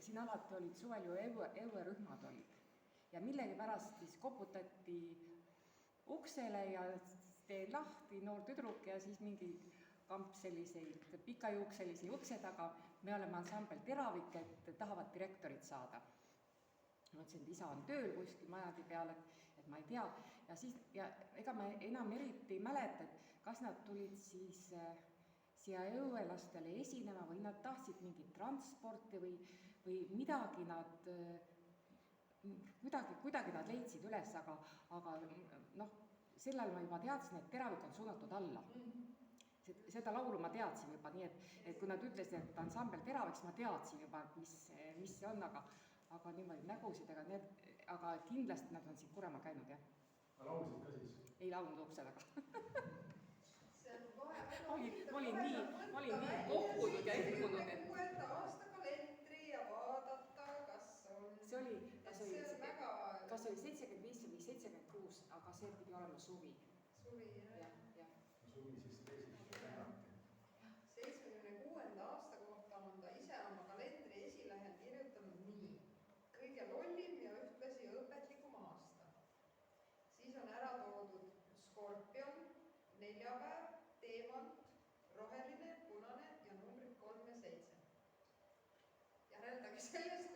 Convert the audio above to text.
siin alati olid suvel ju õuerühmad olid ja millegi pärast siis koputati uksele ja tee lahti noor tüdruk ja siis mingi kamp selliseid pikajuukselisi ukse taga. Me oleme ansambel Teravik, et tahavad direktorit saada. Ma ütlesin, et isa on tööl kuskil majadi peal, et ma ei tea. Ja ega ma enam eriti mäleta, et kas nad tulid siis siia õuelastele esinema või nad tahtsid mingit transporti või midagi nad, kuidagi nad leidsid üles, aga noh, sellel ma juba teadsin, et Teravik on suunatud alla. Seda laulu ma teadsin juba, nii et kui nad ütlesid, et ansambel Teravik, siis ma teadsin juba, mis see on, aga niimoodi nägusid, aga kindlasti nad on siin Kuremaal käinud, jah. Aga laulsid ka siis? Ei laulnud ukse taga. See on kohe väga Ma olin nii kohkunud ja ehkunud, et 6. aasta kalendri ja vaadata, kas on... See oli, kas oli 75 või 76, aga see pidi olema suvi. Suvi, jah. Suvi siis teiseks nädalati. 76. aasta kohta on ta ise oma kalendri esilehel kirjutanud nii. Kõige lollim ja ühtlasi õpetlikum aasta. Siis on ära toodud Skorpion, neljapäev, teemant, roheline, punane ja numbrid 3 ja 7. Järeldage sellest,